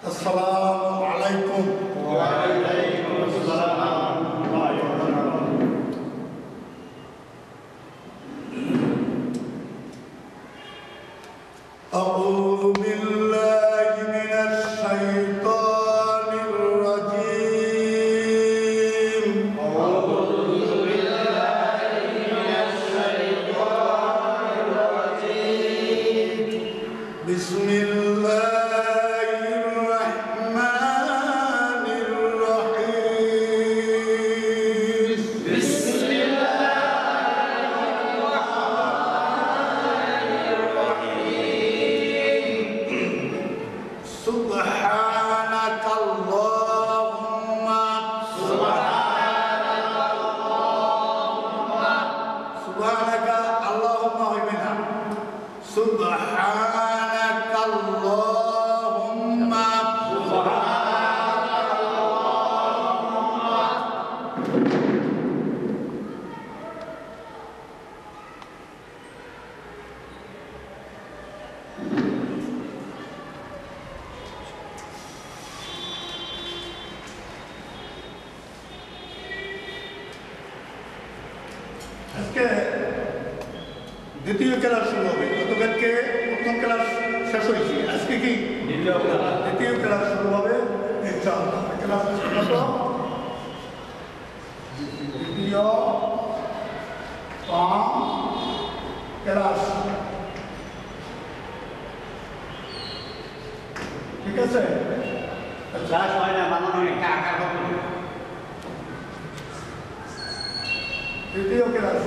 আসসালামু আলাইকুম। ওয়া আলাইকুম আসসালাম ওয়া রাহমাতুল্লাহ। আউযু বিল্লাহি মিনাশ শাইতানির রাজীম। আউযু বিল্লাহি মিনাশ শাইতানির রাজীম। বিসমিল্লাহির রাহমানির রাহিম। সুবহানাকাল্লাহুম্মা সুবহানাকা আল্লাহুম্মা হইবে না, সুবহানাকাল্লাহুম্মা আজকে দ্বিতীয় ক্লাস শুরু হবে। গতকালকে প্রথম ক্লাস শেষ হয়েছে, আজকে কি দ্বিতীয় ক্লাস শুরু হবে। ক্লাস কত? দ্বিতীয় ক্লাস, ঠিক আছে? ক্লাস হয় না, বানানো একটা আকার হবে। দ্বিতীয় ক্লাস।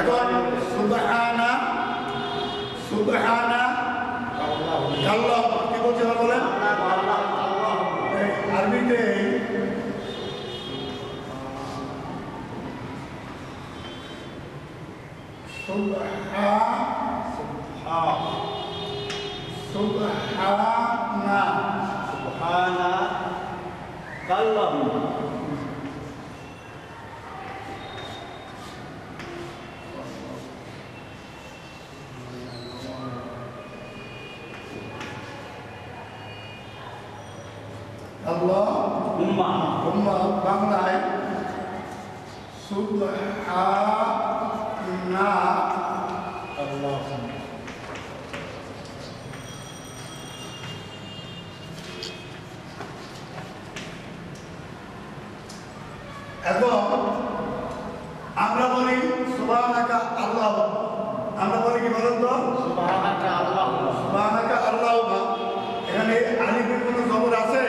এখন সুবহানা সুবহানা আল্লাহ কি বলছে বলেন আরবিতে? সুবহানা কাল্লাহু আল্লাহ উম্মা বাংলায় সুবহানা আল্লাহ। এখন আমরা বলি সুবহানাকা আল্লাহ, আমরা বলি কি বলেন তো? সুবহানাকা আল্লাহ। সুবহানাকা আল্লাহ। এখানে আলিফের কোনো জবর আছে?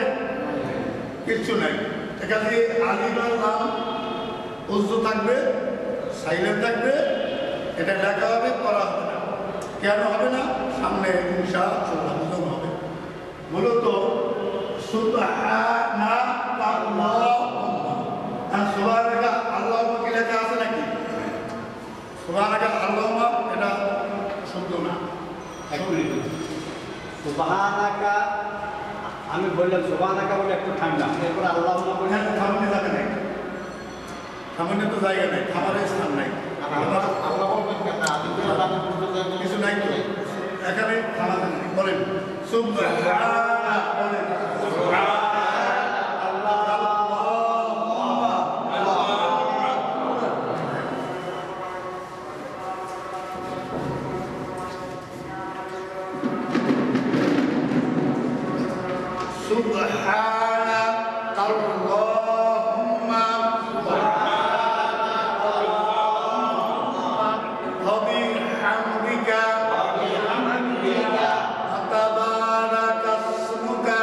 কিচ্ছু নাই। এখানে আলিফের নাম উজ্জু থাকবে, সাইলেন্ট থাকবে, এটা লেখা হবে, পড়া হবে না। কেন হবে না? সামনে ইনশাআল্লাহ বুঝানো হবে। মূলত সুবহানাল্লাহ আর সুবহানাকা আল্লাহ কি লেখা আছে নাকি? সুবহানাকা আল্লাহ এটা শব্দ না। সুবহানাকা, আমি বললাম সুবহানাকা বলে একটু ঠান্ডা, এরপর আল্লাহ বলে এখানে থামানোর জায়গা নাই, থামানোর তো জায়গা নাই, থামার স্থান নাই, আল্লাহ বলবেন কেন? কিছু নাই তো এখানে থামাতে নাই। বলেন সুবহানা, বলেন সুবহানাকাল্লাহুম্মা ওয়া বিহামদিকা তাবারাকাসমুকা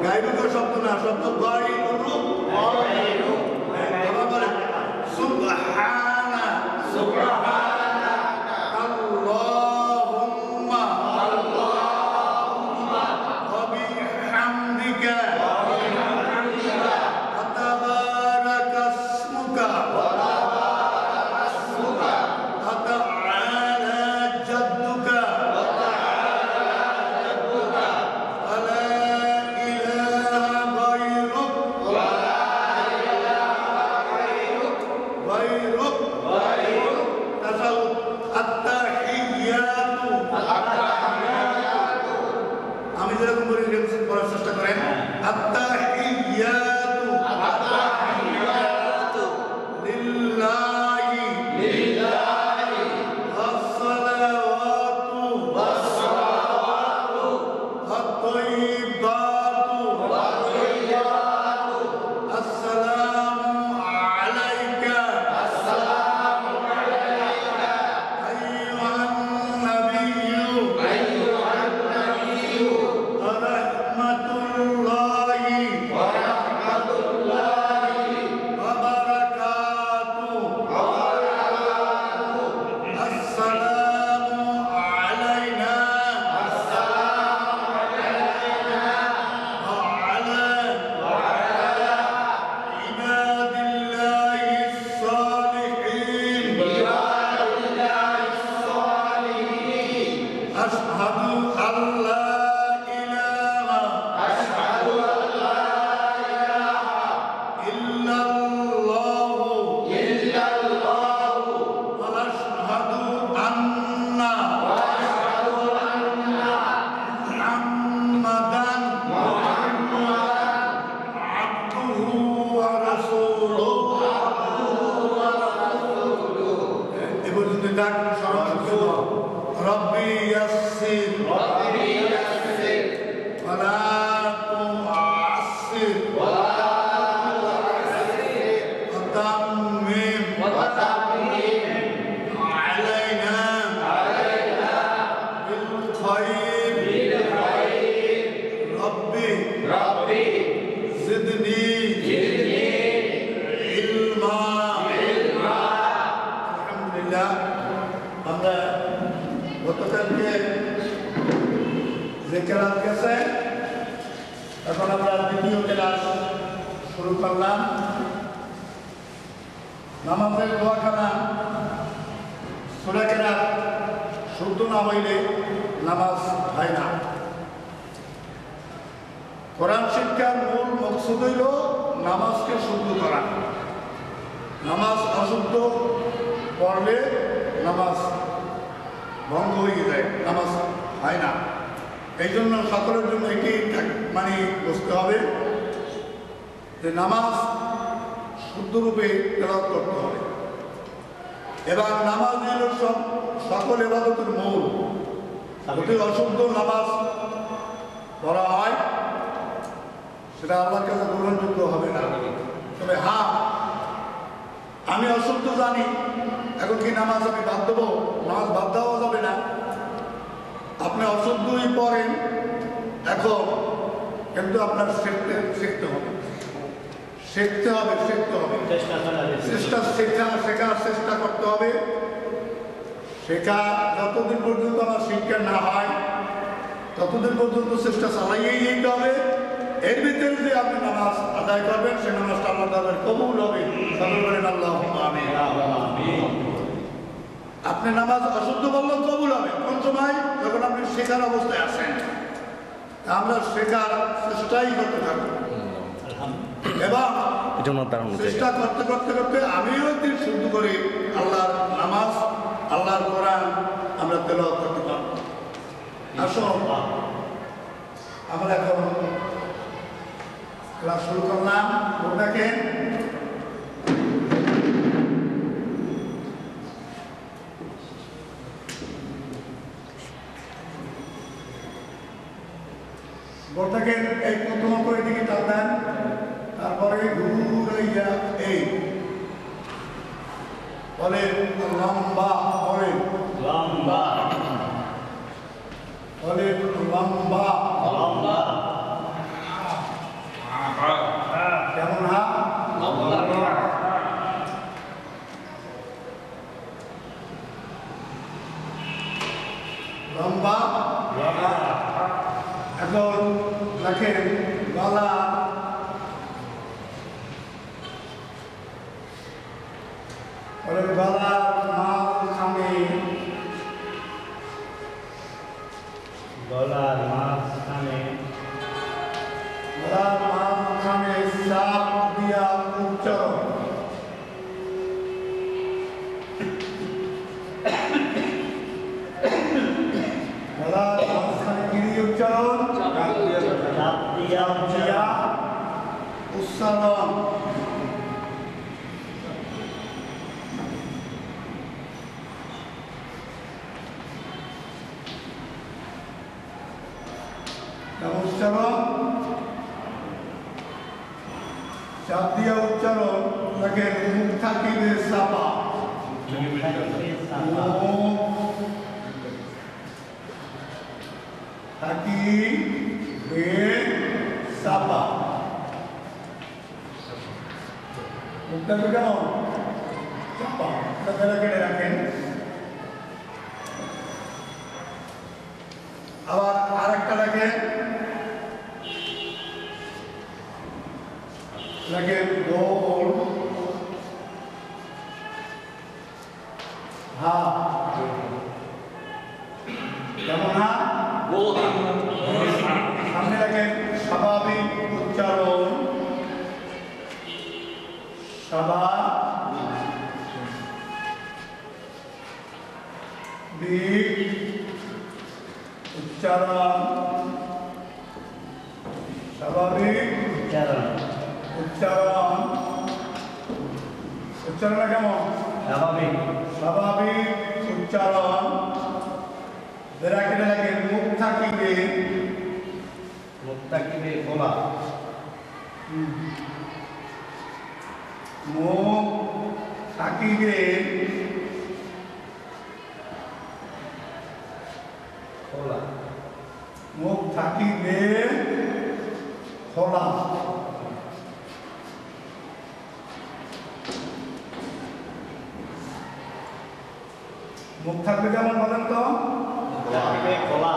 গায়রুকা শব্দ না, শব্দ গায়রু। আবার ডাক সর্বশক্তি রব্বি ইয়াসসির ওয়ালা তুআসসির وتمم علينا بالخير ربي زدني علما আলহামদুলিল্লাহ আমরা গতকালকে যে ক্লাস গেছে এখন আমরা দ্বিতীয় ক্লাস শুরু করলাম। নামাজের দোয়াখানা সূরা কেরাত শুদ্ধ না হইলে নামাজ হয় না। কোরআন শিক্ষার মূল মকসুদ হইল নামাজকে শুদ্ধ করা। নামাজ অশুদ্ধ পড়লে নামাজ ভঙ্গ হয়ে যায়, নামাজ হয় না। এই জন্য সকলের জন্য এটি মানে বুঝতে হবে যে নামাজ শুদ্ধরূপে তেলাওয়াত করতে হবে এবং নামাজ হল সকল ইবাদতের মূল। যদি অশুদ্ধ নামাজ পড়া হয় সেটা আল্লাহর কাছে গ্রহণযোগ্য হবে না। তবে হ্যাঁ, আমি অশুদ্ধ জানি, এখন কি নামাজ আমি বাদ দেবো? নামাজ বাদ দেওয়া যাবে না। আপনি অশুদ্ধই পড়েন এখন, কিন্তু আপনার শিখতে হবে, শেখার চেষ্টা করতে হবে। শেখা যতদিন পর্যন্ত আমার শিক্ষা না হয় ততদিন পর্যন্ত চেষ্টা চালাইয়েই যেতে হবে। এর ভিতরে যে আপনি নামাজ আদায় করবেন সে নামাজটা আল্লাহ তাআলার কবুল হবে। সকলে বলেন আল্লাহুম্মা আমিন। আপনি নামাজ অশুদ্ধ বললেও কবুল হবে কোন সময়? যখন আপনি শেখার অবস্থায় আছেন। আমরা শেখার চেষ্টাই করতে থাকবো এবং চেষ্টা করতে করতে করতে আমিও একদিন শুদ্ধ করে আল্লাহর নামাজ, আল্লাহর কোরআন আমরা তেলাওয়াত করতে পারবো। আসুন আমরা এখন ক্লাস শুরু করলাম। ওটাকে বোর্ডটাকে এই প্রথম করে দিকে টানবেন, তারপরে ঘুরাইয়া এই বলে লম্বা, বলে লম্বা, বলে লম্বা লম্বা। কেমন হা? লম্বা। এখন দেখেন গলা গলার মাঝখানে, গলার মাঝখানে চাপ দিয়া উচ্চারণ, গলার মাঝখানে গিরি উচ্চারণ, চাপ দিয়া উচ্চারণ। উচ্চারণ চাপ দিয়া উচ্চারণ লাগে। মুখ থাকিবে চাপা, থাকিবে চাপা। মুখটাকে কেমন চাপা, কেটে রাখেন। আবার আরেকটা রাখেন, লাগে গোল হা, যেমন হা সামনে লাগে স্বাভাবিক উচ্চারণ, স্বাভাবিক উচ্চারণ, স্বাভাবিক উচ্চারণ। উচ্চারণটা কেমন? স্বাভাবিক স্বাভাবিক উচ্চারণ ব্র্যাকেটে লাগে মুখ থাকিবে মুখ থাকিবে খোলা মুখ থাকিবে খোলা মুখ থাকিবে খোলা মুখ থাকবে কেমন বলেন তো থাকিবে খোলা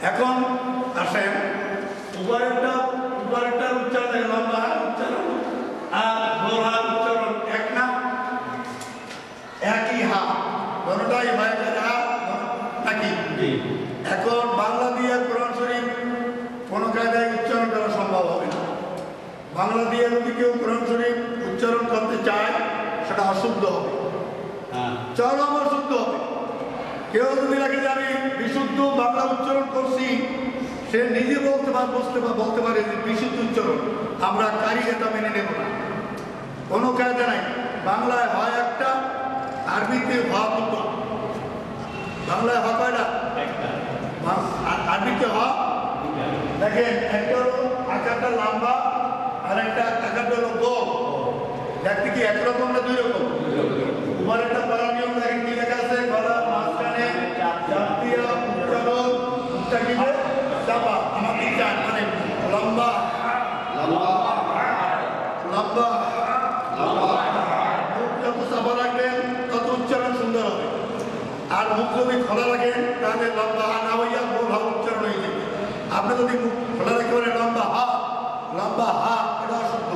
এখন আসেন উপরেরটা উচ্চারণ দেখে লম্বা উচ্চারণ আর গোলা উচ্চারণ এক না একই হা দুটোটাই হয় নাকি এখন বাংলা দিয়ে কোরআন শরীফ কোনো কায়দায় উচ্চারণ করা সম্ভব হবে না বাংলা দিয়ে যদি কেউ কোরআন শরীফ উচ্চারণ করতে চায় সেটা অশুদ্ধ হবে চরম অশুদ্ধ হবে কেউ যদি লাগে যে আমি বিশুদ্ধ বাংলা উচ্চারণ করছি সে নিজে বলতে পারে যে বিশুদ্ধ উচ্চারণ আমরা কারি এটা মেনে নেব না কোনো কায়দা নাই বাংলায় হয় একটা আরবিতে হয় দুটো বাংলায় হয় কয়টা আরবিতে হয় দেখেন একটা হলো আকারটা লম্বা আর একটা আকারটা হলো গোল দেখতে কি একরকম না দুই রকম উপরে একটা বলা নিয়ম দেখেন কি লেখা আছে গলা মাঝখানে জাতীয় উচ্চারণ উচ্চারিত চাপা আমাকে চান মানে লম্বা লম্বা মুখ যত চাপা রাখবেন তত উচ্চারণ সুন্দর হবে আর মুখ যদি খোলা রাখেন তাহলে লম্বা না হইয়া গোল হা উচ্চারণ হয়ে যাবে আপনি যদি মুখ খোলা রাখতে পারেন লম্বা হা এটা অশুদ্ধ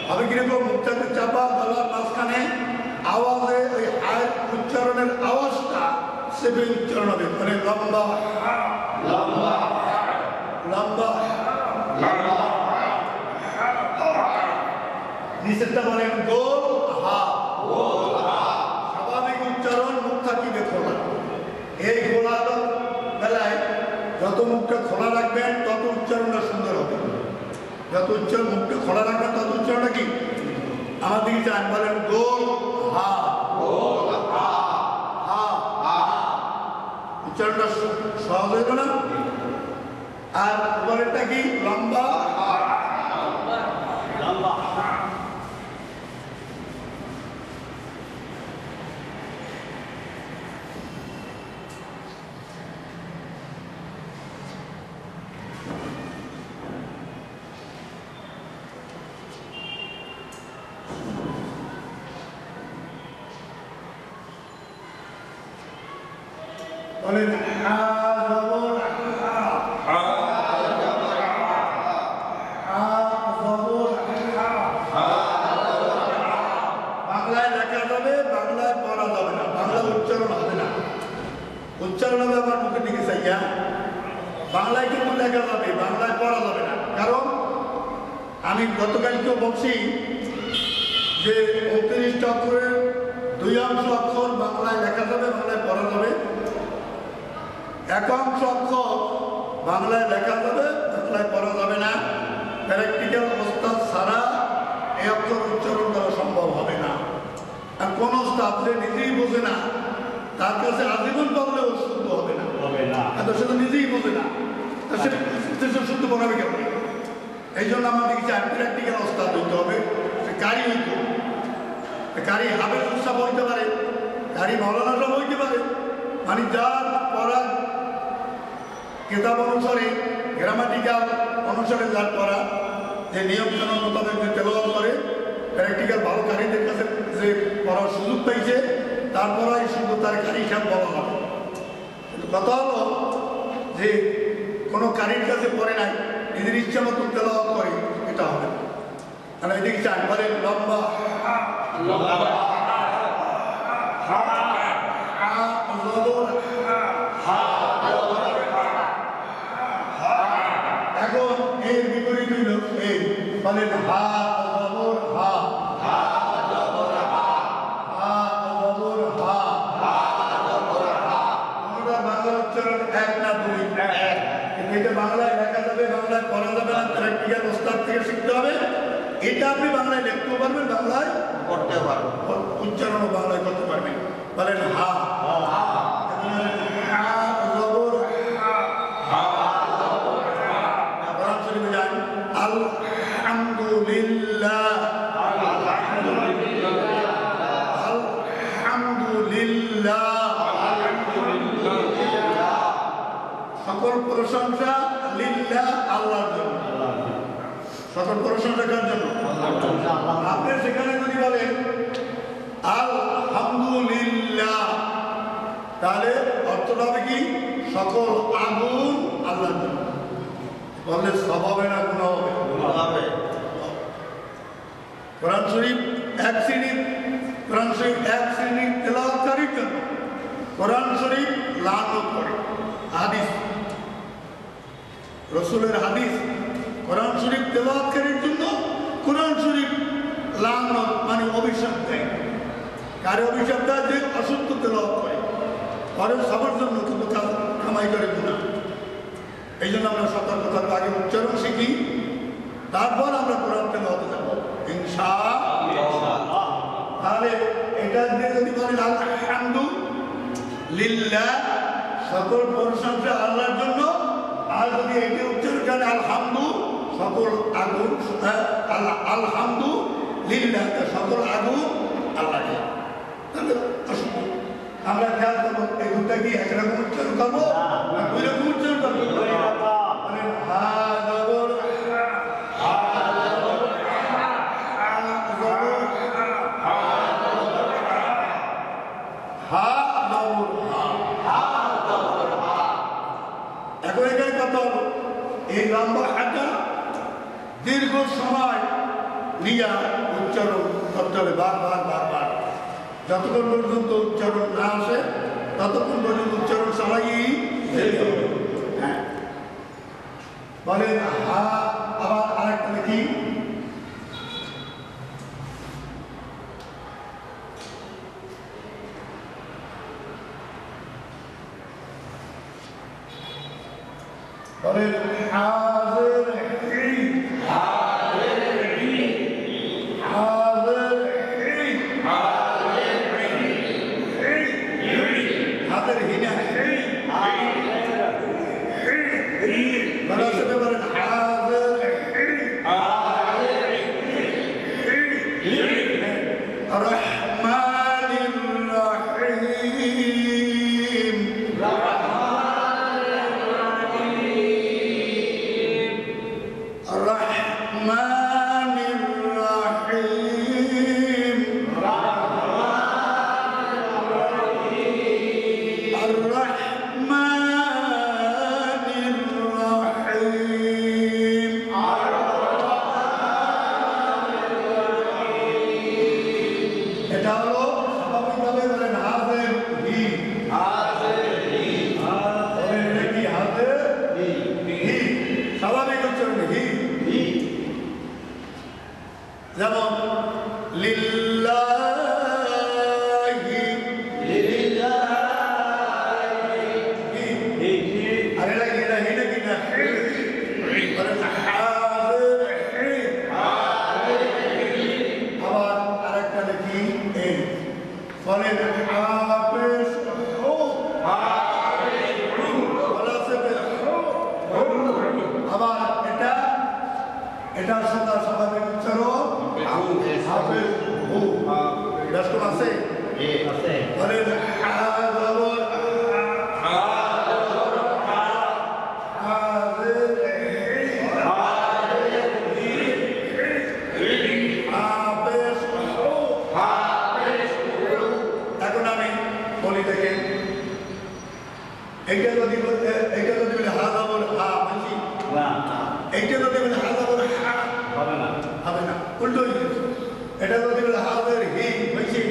হবে কিরকম মুখটাকে চাপা গলার মাঝখানে আওয়াজে ওই হায়ের উচ্চারণের আওয়াজটা সেবে উচ্চারণ হবে মানে লম্বা লম্বা নিচেরটা বলেন গোল হা স্বাভাবিক উচ্চারণ মুখ থাকিবে খোলা এই খোলা বেলায় যত মুখটা খোলা রাখবেন তত উচ্চারণটা সুন্দর হবে যত উচ্চারণ মুখটা খোলা রাখবেন তত উচ্চারণটা কি আমার দিকে চান বলেন গোল হা উচ্চারণটা সহজ হইল না আর উপরেরটা কি লম্বা লম্বা বলেন হা জবর হা জবর বাংলায় লেখা যাবে বাংলায় পড়া যাবে না বাংলা উচ্চারণ হবে না উচ্চারণ হবে আমার মুখের দিকে চাইয়া বাংলায় কিন্তু লেখা যাবে বাংলায় পড়া যাবে না কারণ আমি গতকালকেও বলছি যে 29 অক্ষরের 2 অংশ অক্ষর বাংলায় লেখা যাবে বাংলায় পড়া যাবে একাংশ অক্ষর বাংলায় লেখা যাবে বাংলায় পড়া যাবে না প্র্যাকটিক্যাল অবস্থা ছাড়া এই অক্ষর উচ্চারণ করা সম্ভব হবে না আর কোন ছাত্রে নিজেই বোঝে না তার কাছে আজীবন বললেও শুদ্ধ হবে না এত সে তো নিজেই বোঝে না সে শুদ্ধ পড়াবে কেমন এই জন্য আমাদের চার প্র্যাকটিক্যাল অবস্থা হইতে হবে সে কারি হইতে কারি হাবের উৎসব হইতে পারে কারি মৌলানা সব হইতে পারে মানে যার পড়া কিতাব অনুসারে গ্রামাটিক্যাল অনুসারে যার পড়া যে নিয়ম কানুন মোতাবেক যে তেলাওয়াত করে প্র্যাকটিক্যাল ভালো কারিদের কাছে যে পড়ার সুযোগ পাইছে তারপর এই শুধু তার কারি হিসাব বলা হবে কিন্তু কথা হলো যে কোনো কারির কাছে পড়ে নাই নিজের ইচ্ছা মতো তেলাওয়াত করে এটা হবে মানে এদিকে চান বলেন লম্বা এখন এর বিপরীত হইল এই বলেন হা জবর হা বাংলা উচ্চারণ এক না দুই কিন্তু এটা বাংলায় লেখা যাবে, বাংলায় পড়া যাবে না, প্র্যাকটিক্যাল ওস্তাদ থেকে শিখতে হবে। এটা আপনি বাংলায় লিখতেও পারবেন, বাংলায় করতে পারবো, উচ্চারণও বাংলায় করতে পারবেন। বলেন হা, আলহামদুলিল্লাহ, আলহামদুলিল্লাহ, সকল প্রশংসা লিল্লাহ, আল্লাহর জন্য। সকল প্রশংসা কার জন্য? আপনি সেখানে যদি বলেন আলহামদুলিল্লাহ, তাহলে অর্থটা হবে কি? সকল আগুন আল্লাহর জন্য। বললে সব হবে না, গুনাহ হবে। কোরআন শরীফ এক শ্রেণীর, কোরআন শরীফ এক শ্রেণীর তেলাওয়াতকারীর জন্য কোরআন শরীফ লানত করে। হাদিস, রসুলের হাদিস, কোরআন শরীফ তেলাওয়াতকারীর জন্য কোরআন শরীফ লানত মানে অভিশাপ দেয়। কারে অভিশাপ দেয়? যে অশুদ্ধ তেলাওয়াত করে, পরে সবার জন্য কিন্তু কামাই করে গুনাহ। এই জন্য আমরা সতর্কতার আগে উচ্চারণ শিখি, তারপর আমরা কোরআন তেলাওয়াতে যাব ইনশাআল্লাহ। তাহলে এটা দিয়ে যদি বলেন আলহামদুলিল্লাহ, সকল প্রশংসা আল্লাহর জন্য, আর যদি এটি উচ্চারণ করেন আলহামদু, সকল আগুন, আলহামদুলিল্লাহ, সকল আগুন আল্লাহ, তাহলে অসুবিধা। আমরা খেয়াল করবো এই দুটা কি একরকম উচ্চারণ করবো না দুই রকম উচ্চারণ করবো? মানে হা জবর হা, এখন এখানে কথা হলো এই লম্বা হাঁটা দীর্ঘ সময় নিয়ে উচ্চারণ করতে হবে, বারবার বারবার, যতক্ষণ পর্যন্ত উচ্চারণ না আসে ততক্ষণ পর্যন্ত উচ্চারণ চালাই। হ্যাঁ, বলে হা, আবার আরেকটা দেখি বলেন হাজির হি, হাজির হি, হাজির হি, হাজির হি না হি, বলা সেটা বলেন হাজির হি, রহমানির রহিম, রহমানির রহিম, রহমানির রহিম। এটা হলো স্বাভাবিকভাবে বলেন হাজির হি, বলেন এটা কি? হাজির হি, স্বাভাবিক উচ্চারণ হি। যেমন লিল্লাহি, আর এটা কি? এটা হি নাকি না? বলেন হাজির হি, আবার আরেকটা দেখি এই, বলেন হাফেজ হু, বলা যাবে হু, আবার এটা সদা স্বাভাবিক উচ্চারণ হাফেজ হু। ব্যস্ত আছে? বলেন হাজবর হাজির হি, হাফেজ হু। এখন আমি বলি দেখেন, এইটা যদি বলে হাজবর হা বলছি, এইটা যদি বলে হাজবর হা হবে না, উল্টো হয়ে গেছে। এটা যদি বলে হাজির হি হয়েছে,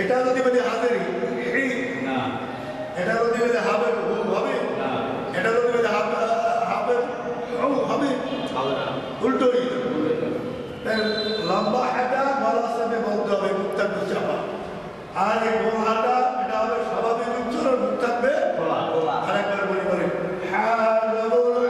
এটা যদি বলে হাজির হি, এটা যদি বলে হাবের হু হবে, এটা যদি বলে হাবের হু হবে, উল্টো হয়ে যাবে। লম্বা হাঁটা গলা সাথে বলতে হবে, মুখ থাকবে চাপা। আর এই গোল হাঁটা এটা হবে স্বাভাবিক উচ্চারণ, মুখ থাকবে। আরেকবার বলি বলে হাজবর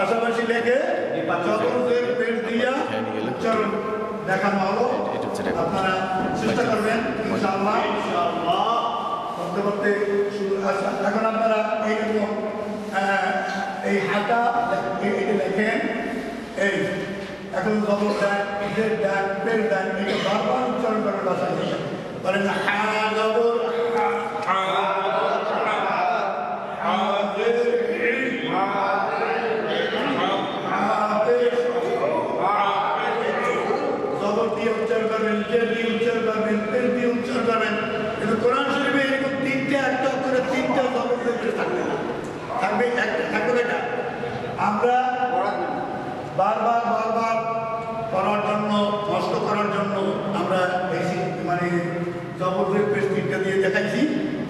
পাশাপাশি লেখে জবরদের পেশ দিয়া উচ্চারণ দেখানো হলো। আপনারা চেষ্টা করবেন ইনশাআল্লাহ। করতে করতে এখন আপনারা এইরকম এই হাঁটা এটা লেখেন। এই এখন জবর দেন, ঈদের দেন, পেশ দেন, এটা বারবার উচ্চারণ করার ভাষায় বলেন হা জবর জবর দিয়ে উচ্চারণ করবেন, জের দিয়ে উচ্চারণ করবেন, পেশ দিয়ে উচ্চারণ করবেন। কিন্তু কোরআন শরীফে এরকম তিনটা একটা অক্ষরে তিনটা জবর থাকবে না, থাকবে একটা থাকবে এটা। আমরা বারবার বারবার করার জন্য, নষ্ট করার জন্য আমরা বেশি মানে জবরদের পেশ তিনটা দিয়ে দেখাইছি,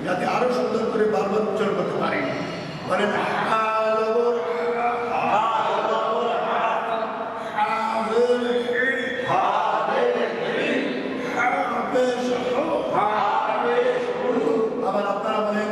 যাতে আরো সুন্দর করে বারবার উচ্চারণ করতে পারেন। বলেন আবার আপনারা বলেন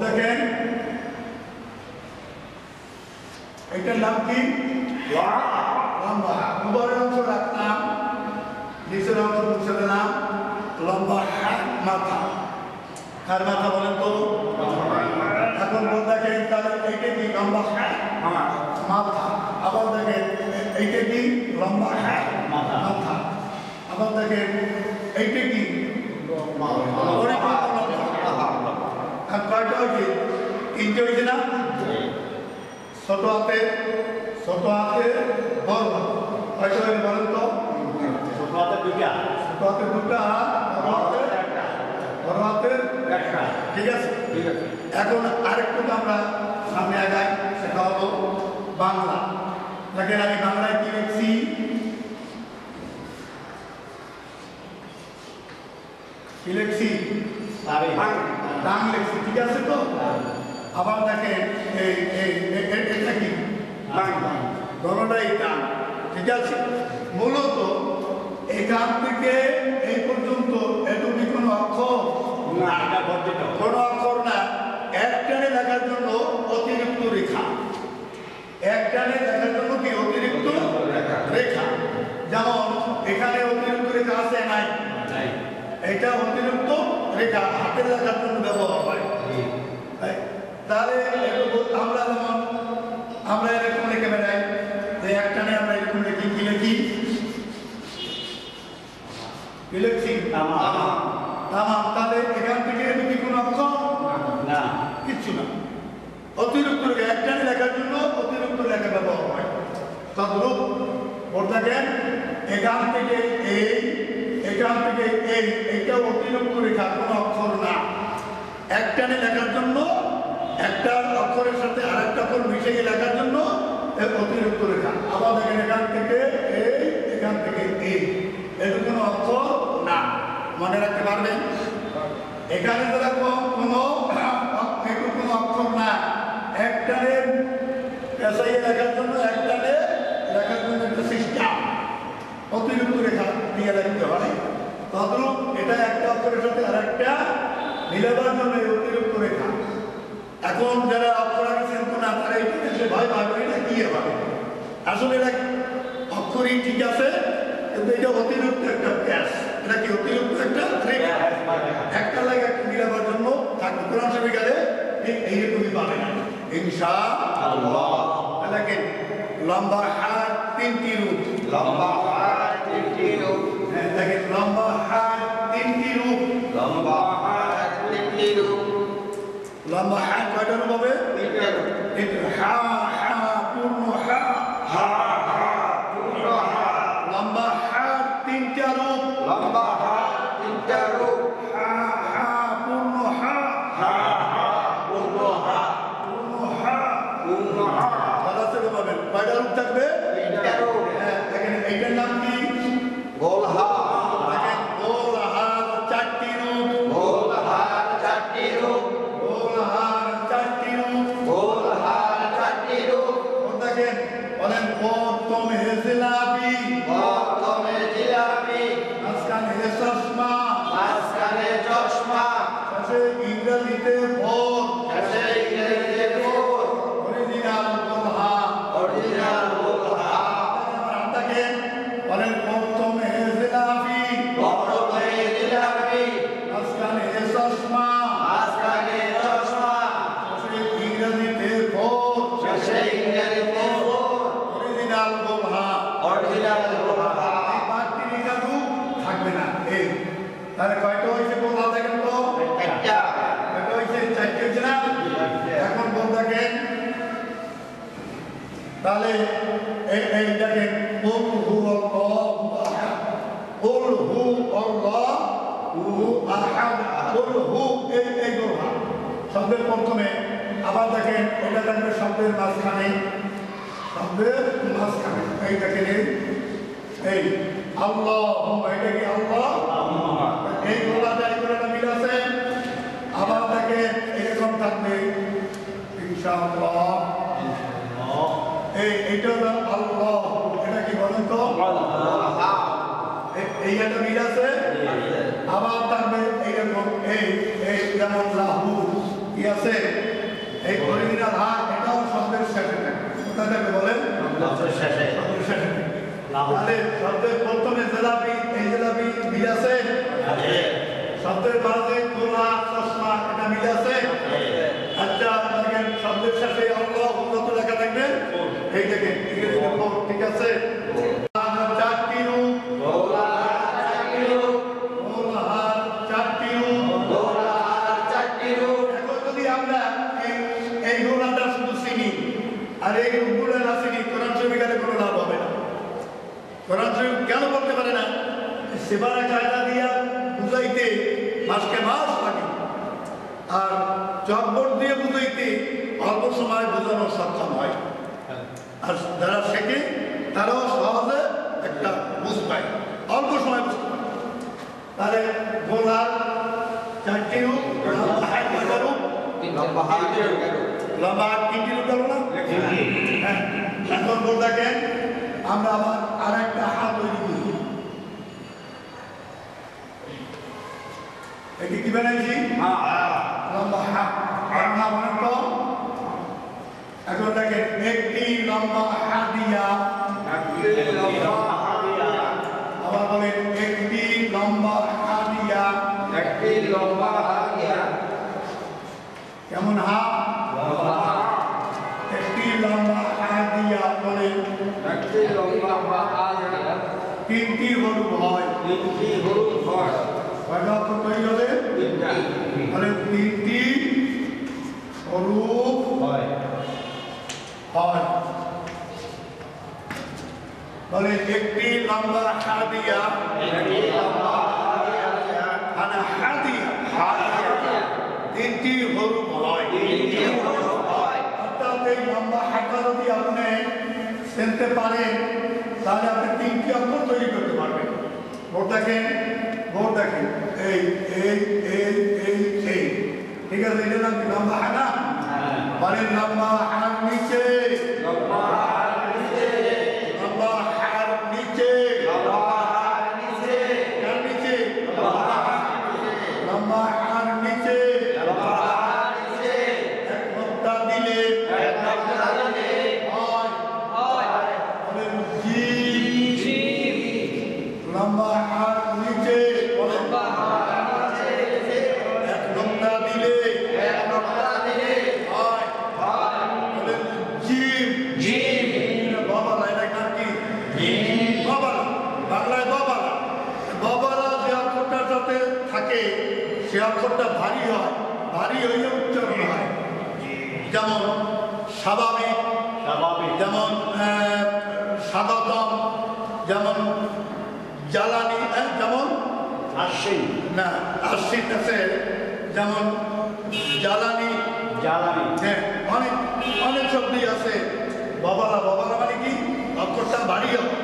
দেখেন এটার নাম কি? লম্বা। উপরের অংশ রাখলাম, নিচের অংশ মুছে দিলাম। লম্বা মাথা। কার মাথা বলেন তো? এখন বল দেখেন তাহলে এইটা কি? লম্বা মাথা। আবার দেখেন এইটা কি? লম্বা মাথা। আবার দেখেন এইটা কি? কয়টা হয়েছে? তিনটে হয়েছে না? ছোট হাতে বড় হাত কয়টা হয়েছে বলেন তো? ছোট হাতে দুটা, বড় হাতের একটা। ঠিক আছে। এখন আরেকটু আমরা সামনে আগাই, সেটা হলো বাংলা। দেখেন আমি বাংলায় কি লিখছি? ডাং লিখছি। ঠিক আছে তো? আবার দেখেন এটা কি? দোনোটাই ডাং। ঠিক আছে। মূলত এখান থেকে এই পর্যন্ত এটুকু কোনো অক্ষর না, কোনো অক্ষর না। এক টানে লেখার জন্য অতিরিক্ত রেখা, এক টানে লেখার জন্য কি অতিরিক্ত রেখা। যেমন এখানে অতিরিক্ত রেখা আছে নাই? এটা অতিরিক্ত রেখা হাতের লেখার জন্য ব্যবহার হয়। তাহলে আমরা যেমন আমরা এরকম লিখে বেড়াই যে একটানে আমরা এরকম লিখি, কি লিখছি? তামাম। তাহলে এখান থেকে এটা কি কোনো অক্ষর না, কিচ্ছু না। অতিরিক্ত রেখা একটানে লেখার জন্য অতিরিক্ত লেখা ব্যবহার হয়। তদ্রূপ দেখেন এখান থেকে এইটা অতিরিক্ত রেখা, কোনো অক্ষর না। একটানে লেখার জন্য, একটা অক্ষরের সাথে আরেকটা অক্ষর মিশিয়ে লেখার জন্য অতিরিক্ত রেখা। আবার দেখেন এখান থেকে এটা কোনো অক্ষর না। মনে রাখতে পারবেন? এখানে যেরকম কোনো অক্ষর না, একটানে পেশাইয়ে লেখার জন্য একটা সিস্টেম অতিরিক্ত রেখা দিয়ে লিখতে হয়। তদ্রূপ এটা একটা অক্ষরের সাথে আরেকটা মিলাবার জন্য অতিরিক্ত রেখা। এখন যারা অক্ষর আঁকেছেন না, তারা এই ভয় পাবে এটা কি হবে। আসলে এটা অক্ষরই ঠিক আছে, কিন্তু এটা অতিরিক্ত একটা ব্যাস। এটা কি অতিরিক্ত একটা রেখা, একটা লাগে একটা মিলাবার জন্য থাকবে। কোরআন শরীফে গেলে এইরকমই পাবে না ইনশাআল্লাহ। দেখেন লম্বা হাত তিনটি রূপ, দেখেন লম্বা হাত তিনটি রূপ। লম্বা হাত কয়টা রূপ হবে? হা পূর্ণ হা। লম্বা হাত তিনটা রূপ, হা পূর্ণ হা। তাহলে এই দেখেন কুল হু আল্লাহু আহাদ, কুল হু আল্লাহু আহাদ, কুল হু এই গোলা শব্দের প্রথমে, আবার দেখেন এটা থাকবে শব্দের মাঝখানে, শব্দের মাঝখানে এই দেখেন এই আল্লাহ, এটা কি আল্লাহ, এই গোলাটা মিল আছে। আবার দেখেন এরকম থাকবে ইনশাআল্লাহ, এইটা হলো আল্লাহ, এটা কি বলেন তো, এই একটা মিল আছে। আবার থাকবে এইরকম এই যেমন লাহু কি আছে, এই অরিজিনাল হা, এটাও শব্দের শেষে থাকে, কোথা থেকে বলেন, শেষে। তাহলে শব্দের প্রথমে জেলাপি, এই জেলাপি মিল আছে, শব্দের মাঝে গোলা চশমা, এটা মিল আছে। আচ্ছা দেখেন শব্দের শেষে আল্লাহ কত লেখা থাকবে, এই দেখেন ঠিক আছে। আর এই রূপগুলো না চিনি কোরআন শরীফে গেলে কোনো লাভ হবে না। কোরআন শরীফ কেন বলতে পারে না, সেবারা কায়দা দিয়া বুঝাইতে মাসকে মাস লাগে, আর চকবোর্ড দিয়ে বুঝাইতে অল্প সময় বোঝানো সক্ষম হয়, আর যারা শেখে তারাও সহজে একটা বুঝ পায়, অল্প সময় বুঝতে পারে। তাহলে গোলার চারটি রূপ, লম্বা তিনটি রূপ গেল না। হ্যাঁ, এখন বল দেখেন আমরা আবার আর একটা হাত তৈরি করি, এটি কি বানাইছি, লম্বা হাত, বলেন তো। এখন দেখেন একটি লম্বা হাদিয়া, আবার বলেন একটি লম্বা হাদিয়া, কেমন হাত, একটি লম্বা হাদিয়া, বলেন তিনটি হরুপ হয়, কয়টা অক্ষর তৈরি হবে, বলে তিনটি হরুপ হয়, বলে একটি লম্বা হাদিয়া, তিনটি হরুপ হয়। অর্থাৎ এই লম্বা হাঁটা যদি আপনি চিনতে পারেন তাহলে আপনি তিনটি অক্ষর তৈরি করতে পারবেন। ভোট দেখেন এই এই এই এই এই, ঠিক আছে, এটার নাম কি লম্বা হাঁটা, বলেন লম্বা হাঁর নিচে, লম্বা হাঁর নিচে, লম্বা হাঁর নিচে, এক নোক্তা দিলে লম্বা হাত নিচে, এক নোক্তা দিলে বাবালা, এটা নাম কি, বাবালা, বাংলায় বাবালা। বাবালা যে অক্ষরটার সাথে থাকে সে অক্ষরটা ভারী হয়, ভারী হইলে উচ্চারণ হয়। যেমন স্বাভাবিক, যেমন স্বাগতম, যেমন জ্বালানি, যেমন আশ্বিন আছে, যেমন জ্বালানি, হ্যাঁ, অনেক শব্দই আছে। বাবালা মানে কি, অক্ষরটা ভারী হবে,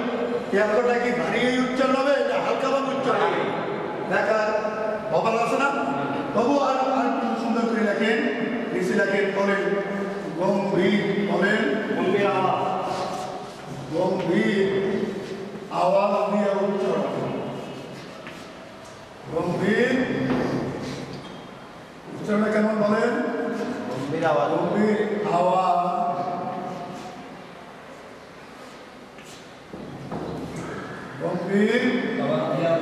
এই অক্ষরটা কি ভারী হয়ে উচ্চারণ হবে না হালকাভাবে উচ্চারণ হবে, দেখা বাবালা আছে না। তবু আর সুন্দর করে লেখেন, নিচে লেখেন, বলেন গম্ভীর, বলেন গম্ভীর আওয়াজ দিয়ে উচ্চারণ, গম্ভীর উচ্চারণ কেমন বলেন, গম্ভীর আওয়াজ, গম্ভীর আওয়াজ, গম্ভীর আওয়াজ দিয়া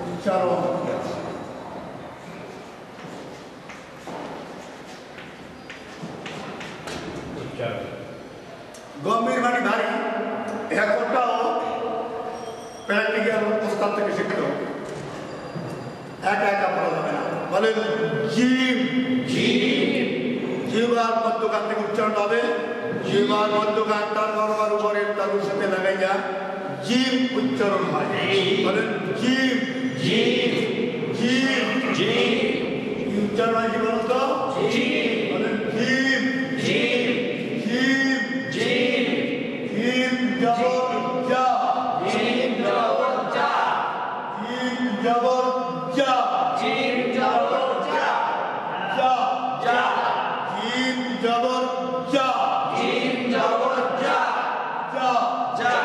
উচ্চারণ। গম্ভীর মানে ভারী, একটাও প্র্যাকটিক্যাল ওস্তাদ থেকে শিখতে হবে, একা একা পড়া যাবে না। বলেন জিম জিহ্বার মধ্যখান থেকে উচ্চারণ হবে জিহ্বার মধ্যখান তার বারবার উপরের তালুর সাথে লাগাইয়া জিম উচ্চারণ হয় বলেন জিম উচ্চারণ হয় কি বলুন তো বলেন জিম জবর যা জিম জবর যা জিম জবর যা জিম জবর যা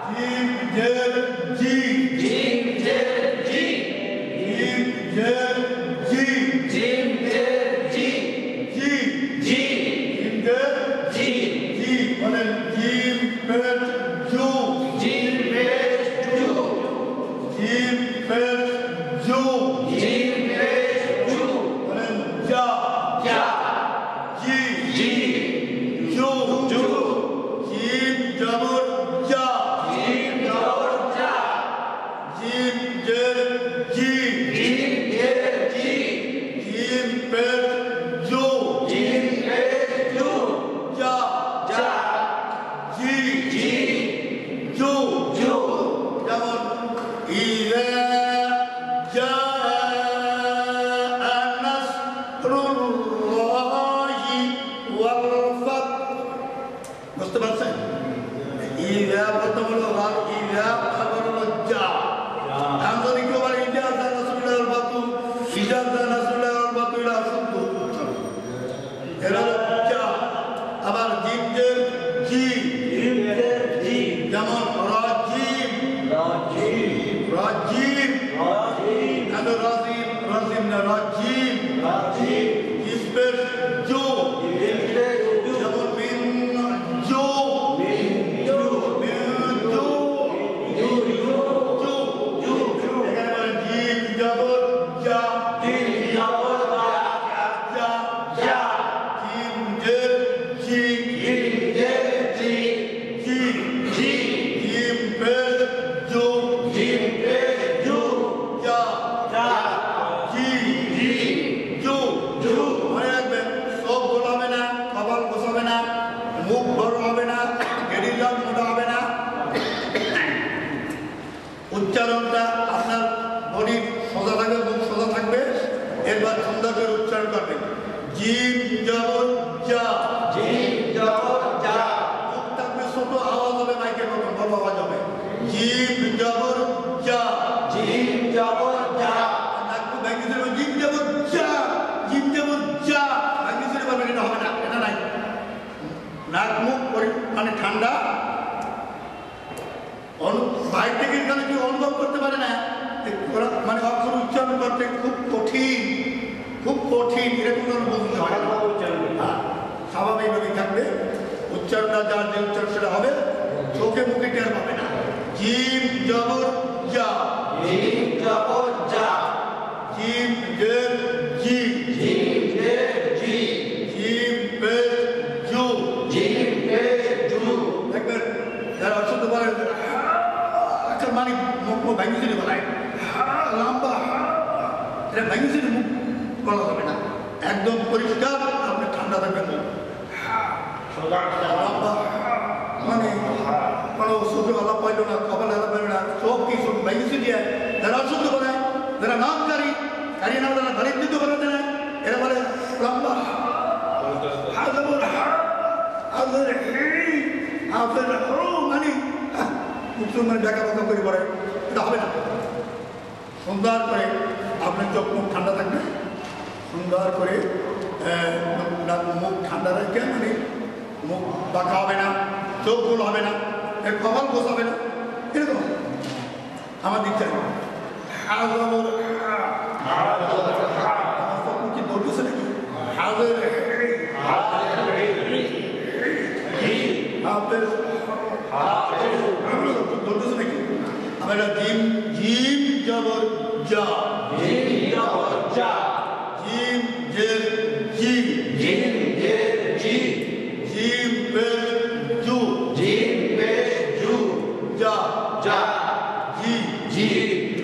জিম জের জি জিম জের জি বলেন জিম পেট জু জিম পেট জু বলেন যা জি জু জিম জবর যা জিম জের জি জিম পেট জু যা জি জু যেমন ইযা জাআ নাসরুল্লাহি ওয়াল ফাত বুঝতে পারছেন ইযা প্রথম হলো রাত ইযা তারপর হলো যা আমদানি কেউ বলে ইযা জাআ নাসরুল্লাহি ওয়াল ফাত ইযা জাআ নাসরুল্লাহি ওয়াল ফাত এটা শুদ্ধ এরা যা আবার জিম জের জি যেমন রাজিম and razim na rajim ispesh jo যেমন min jo এখানে জিম জবর যা জিম জের জি জিম পেশ জো যা জি জো মনে রাখবেন সব গোলাবে না কপাল বসাবে না মুখ বড় হবে না গেরিলাম মোটা হবে না উচ্চারণটা আপনার বডি সোজা থাকবে মুখ সোজা থাকবে এরপর সুন্দর করে উচ্চারণ করবেন জিম জবর যা মুখ থাকবে ছোট আওয়াজ হবে মাইকের মতো বড় আওয়াজ হবে জিম জবর যা নাকু ভেঙে দেবে জিম জবর যা ভেঙে দেবে বলবেন এটা হবে না এটা নাই নাক মুখ মানে ঠান্ডা বাইরে থেকে এখানে কেউ অনুভব করতে পারে না মানে অক্ষর উচ্চারণ করতে খুব কঠিন এরকম বুঝতে হয় না স্বাভাবিকভাবেই থাকবে উচ্চারণটা যার যে উচ্চারণ সেটা হবে চোখে মুখে টের পাবে না জিম জবর যা জিম জের জি জিম পেশ জু দেখবেন যারা অশুদ্ধ বলে একটা মানে মুখ ভেঙে চুরি বলায় লম্বা এটা ভেঙে চুরি মুখ বলা যাবে না একদম পরিষ্কার আপনি ঠান্ডা থাকবেন মুখ লম্বা মানে কোনো চোখে আলাপ পাইল না কপালে আলাপ পাইল না চোখ কি চোখ ভেঙে চুরিয়ে যারা অশুদ্ধ বলে যারা নামকারী না যারা দারিদ্র বলে না এরা বলে লম্বা মানে মুসলমান ডাকা বাঁকা করে পড়ে এটা হবে না সুন্দর করে আপনার চোখ মুখ ঠান্ডা থাকবে সুন্দর করে মুখ ঠান্ডা রাখবে মানে মুখ বাঁকা হবে না চোখ গোল হবে না এর কপাল বসাবে না এরকম আমার দিক চাই কি বলতেছে নাকি বলতেছে নাকি আমরা জিম জবর যা জিম জের জি জিম পেশ জু যা জি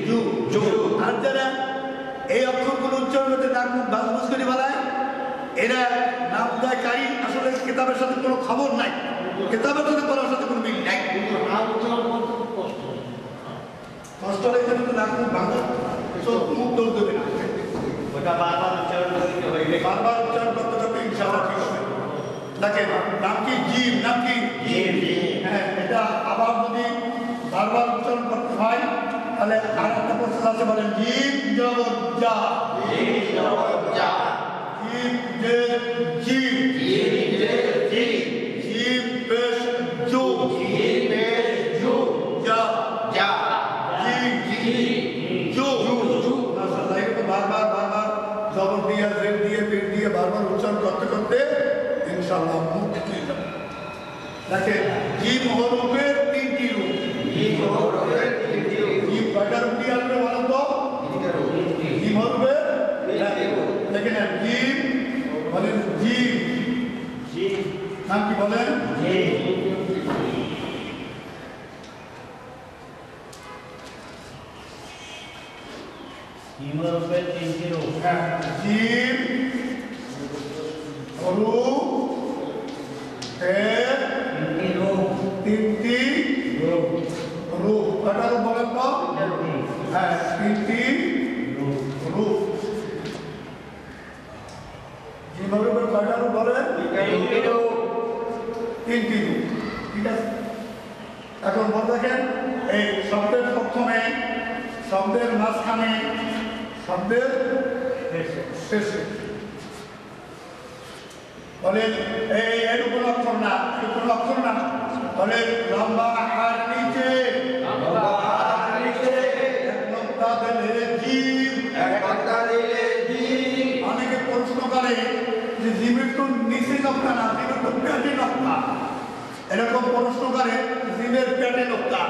জু আর যারা এই অক্ষরগুলো উচ্চারণ করতে নাক মুখ বাজবুজ করে বলায় এরা নাম দেয় কারি আসলে কিতাবের সাথে কোনো খবর নাই, কিতাবের সাথে পড়ার সাথে কোনো মিল নাই। কষ্ট হলে কিন্তু নাক মুখ ভাঙা, চোখ মুখ দৌড় দেবে না, ওটা বারবার উচ্চারণ করতে হইবে, বারবার উচ্চারণ করতে করতে ইনশাআল্লাহ ঠিক হবে। দেখেন নাম কি জিম, নাম কি জিম। হ্যাঁ, এটা আবার যদি বারবার উচ্চারণ করতে হয় তাহলে আর একটা প্রশ্ন আছে, বলেন জিম জবর যা, জিম জবর যা, জিম জে জিম, জিম জে জি, জিম পেশ জু, জিম পেশ জু, যা যা, জিম জি, জু জু। মাশাআল্লাহ, এটা বারবার বারবার জবর দিয়ে জের দিয়ে পেট দিয়ে বারবার উচ্চারণ করতে করতে ইনশাআল্লাহ মুখ ঠিক যাবে। দেখেন জিম হরফের তিনটি রূপ, জিম হরফের তিনটি রূপ, জিম কয়টা রূপ দিয়ে আসবে বলেন তো? জিম হরফের দেখেন জিম বলেন, জিম জিম নাম কি বলেন? জিম, জিম হরফের তিনটি রূপ, হ্যাঁ, জিম হরফ এর তিনটি রূপ, তিনটি রূপ, রূপ, কয়টা রূপ বলেন তো? হ্যাঁ, তিনটি রূপ, রূপ। জিম হরফের কয়টা রূপ বলেন? তিনটি রূপ, তিনটি রূপ, ঠিক আছে। এখন বল দেখেন এই শব্দের প্রথমে, শব্দের মাঝখানে, শব্দের শেষে বলেন এই এর কোনো অক্ষর না, এর কোনো অক্ষর না, বলেন লম্বা হার নিচে লম্বা হার নিচে, এক নোক্তা দিলে জিম। এক কথা দিলে জিম, অনেকে প্রশ্ন করে যে জিমের তো নিচে নোক্তা না, জিমের তো পেটে নোক্তা, এরকম প্রশ্ন করে জিমের পেটে নোক্তা।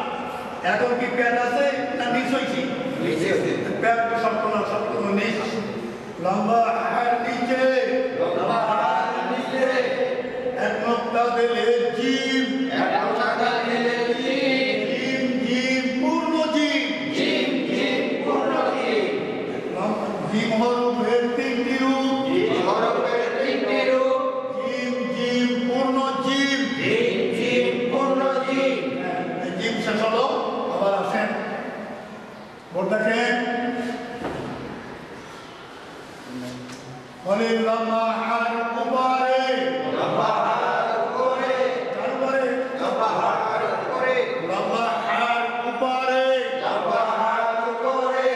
এখন কি পেট আছে না নিচ হয়েছে? পেট সবগুলো নিচ। লম্বা হার নিচে লম্বা হার নিচে, এক নোক্তা দিলে জিম। এক কথা দিলে জিম, জিম জিম পূর্ণ জিম। জিম জিম পূর্ণ জিম, জিম হরফের তিনটি রূপ, জিম হরফের তিনটি রূপ, জিম জিম পূর্ণ জিম। জিম জিম পূর্ণ জিম, জিম শেষ হলো, আবার আসেন বোর্ড দেখেন, বলেন লম্বা হার উপরে, লম্বা হার উপরে, কার উপরে? লম্বা হার উপরে, লম্বা হার উপরে, লম্বা হার উপরে,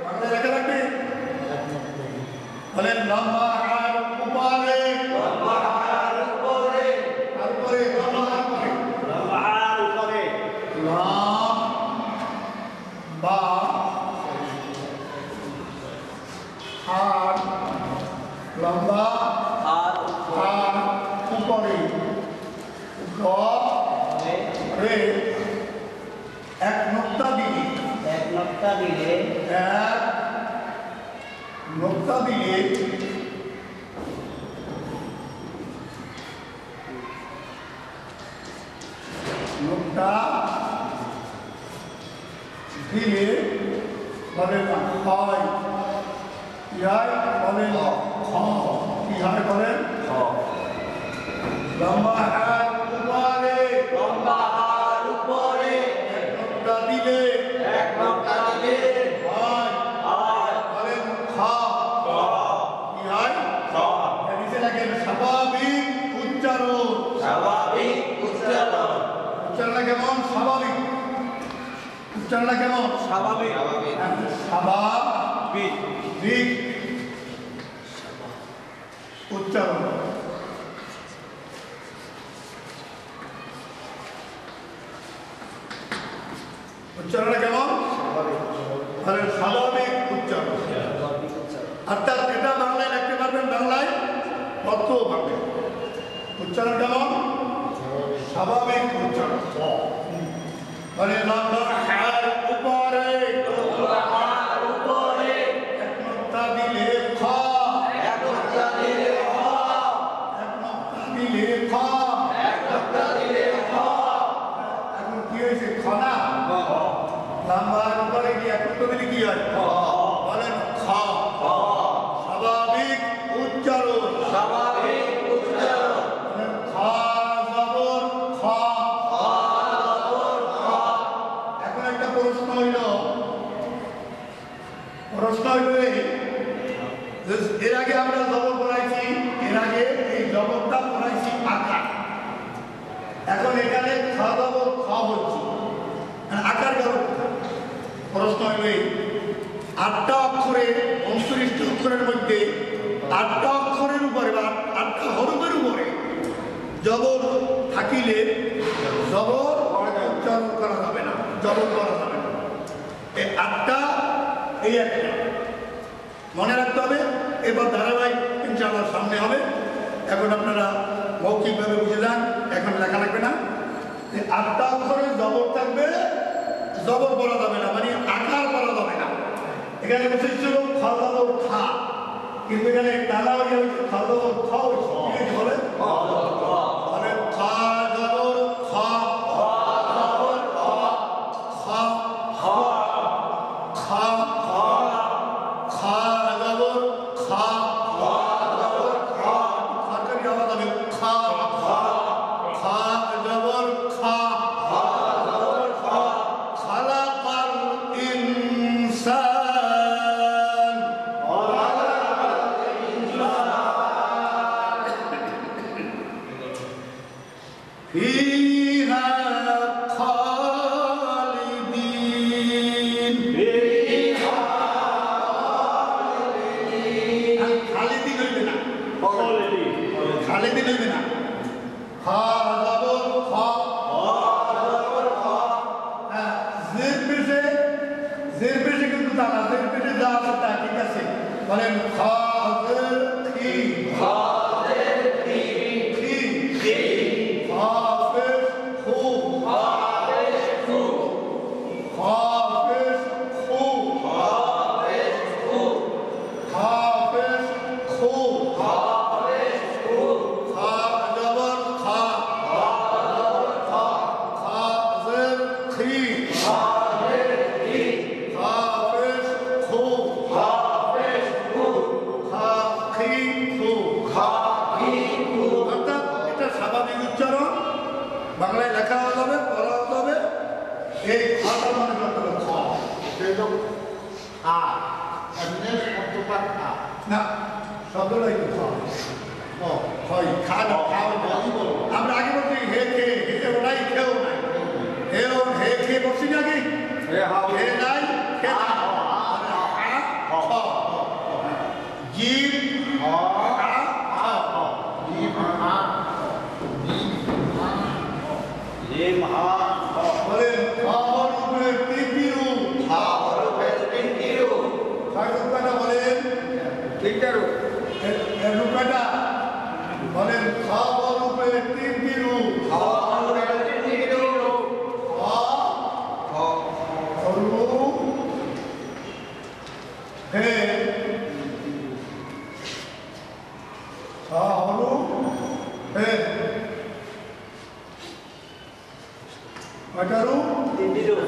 বাংলা লেখা লাগবে, বলেন লম্বা হার উপরে, লম্বা হার উপরে, কার উপরে? লম্বা হার উপরে, লম্বা হার উপরে, বা হার লম্বা হার হার উপরে, গ রে এক নোক্তা দিলে, এক নোক্তা দিলে, এক নোক্তা দিলে নোক্তা দিলে বলেন হয়, কি হয় বলেন খ, কি হয় বলেন লম্বা হার উপরে, লম্বা হার উপরে, এক নোক্তা দিলে এক নোক্তা দিলে, হয়, হয়, বলেন খ, ক, কি হয়? খ, নিচে লেখেন স্বাভাবিক উচ্চারণ। স্বাভাবিক উচ্চারণ, উচ্চারণটা কেমন? স্বাভাবিক। উচ্চারণটা কেমন? স্বাভাবিক, স্বাভাবিক উচ্চারণ। উচ্চারণটা কেমন? বলেন স্বাভাবিক উচ্চারণ। অর্থাৎ এটা বাংলায় লিখতে পারবেন, বাংলায় অর্থও পারবেন। উচ্চারণ কেমন? স্বাভাবিক উচ্চারণ। বলে লম্বা হার উপরে, লম্বা হার উপরে, এক নোক্তা দিলে খ, এক নোক্তা দিলে খ, এক নোক্তা দিলে খ। এক নোক্তা দিলে খ, এখন কি হয়েছে? খ না? খ, লম্বা হার উপরে কি এক নোক্তা দিলে কি হয়? খ, বলেন খ। প্রশ্ন হইল এর আগে আমরা জবর পড়াইছি, এর আগে এই জবরটা পড়াইছি আকার। এখন এখানে খা জবর খ হচ্ছে, আকার গেল। প্রশ্ন হইল 8টা অক্ষরের 29টা অক্ষরের মধ্যে 8টা অক্ষরের উপরে বা 8টা হরফের উপরে জবর থাকিলে জবর উচ্চারণ করা যাবে না, জবর করা যাবে না। এই 8টা, এই একটা মনে রাখতে হবে। এবার ধারাবাহিক ইনশাআল্লাহ সামনে হবে। এখন আপনারা মৌখিকভাবে বুঝে যান, এখন লেখা লাগবে না। 8টা অক্ষরে জবর থাকবে, জবর করা যাবে না, মানে আকার করা যাবে না। এখানে বসেছিল খা জবর খা, কিন্তু এখানে টানা হয়ে হয়েছে খা জবর খ হয়েছে। বলে খা জবর খা, খা খা খা জবর খা, খাটারি আওয়াজ হবে খা, খা জবর খা, খালাকাল ইনসান, ফিহা খালিদিন, খালিদিন হইবে না, খালিদিন হইবে না। খা জবর খা, জের পেশে কিন্তু তা না, জের পেশে যা আছে তা ঠিক আছে। বলেন খা জের খি, খি, হাফেজ খু, হাফেজ খু, হাফেজ খু, খা জবর খা, খা জের খি, হাফেজ খু, খা খি খু। অর্থাৎ এটা স্বাভাবিক উচ্চারণ, বাংলায় লেখা হবে, পড়া হবে। এই খাটা মনে করতে হবে খ, না শব্দটাই তো হয় খা না, আমরা আগে বলছি হে খে, হেও নাই খেও নাই, হেও হে খে বলছি নাকি, হে নাই খে নাই, জীব বলেন রূপের তিনটি রূপ, ছয় রূপটা বলেন, রূপটা বলেন রূপের তিনটি রূপ, হে হে কয়টা রূপ? তিনটি রূপ।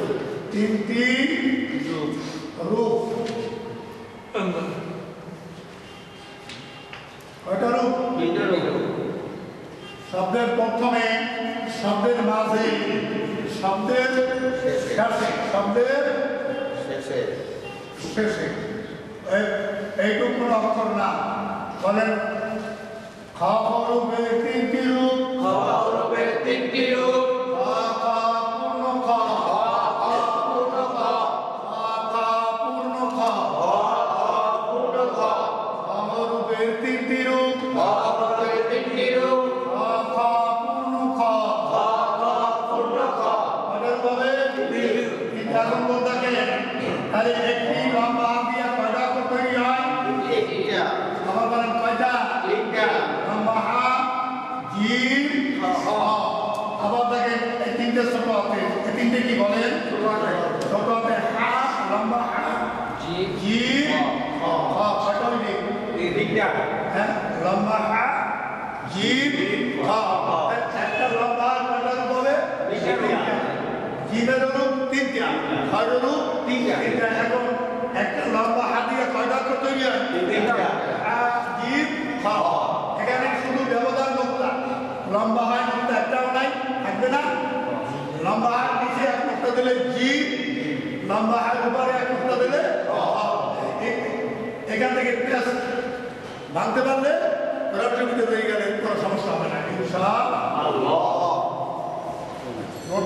কয়টা রূপ? শব্দের প্রথমে, শব্দের মাঝে, শব্দের শেষে, শব্দের শেষে। এইটুকু কোনো অক্ষর না। বলেন খা রূপের তিনটি রূপ, পূর্ণ খ, পূর্ণ খ, রূপের তিনটি রূপ, পূর্ণ খ। এখন বলতে গেলে তাহলে একটি লম্বা দিয়া কয়টা অক্ষর তৈরি হয়? আমার বলেন কয়টা? লম্বা হা, জিম, হ। আবার দেখেন এই তিনটে ছোট হাতে, এই তিনটে কি বলেন? ছোট হাতে হা, লম্বা হা, জিম, হ। কয়টা হইবে? হ্যাঁ, লম্বা হা, জিম, হ। একটা লম্বা কয়টা রূপ হবে? জিমের রূপ তিনটা, হর রূপ তিনটা। এখন একটা লম্বা হাত দিয়ে কয়টা অক্ষর তৈরি হয়? জিম, হ। এখানে শুধু ব্যবধান নোক্তা, লম্বা হয় নোক্তা একটাও নাই, থাকবে না। লম্বা হাত নিচে এক নোক্তা দিলে জি, লম্বা হাত উপরে এক নোক্তা দিলে হ। এখান থেকে পেঁয়াজ ভাঙতে পারলে কোরআন শরীফে হয়ে গেলে কোনো সমস্যা হবে না ইনশাআল্লাহ।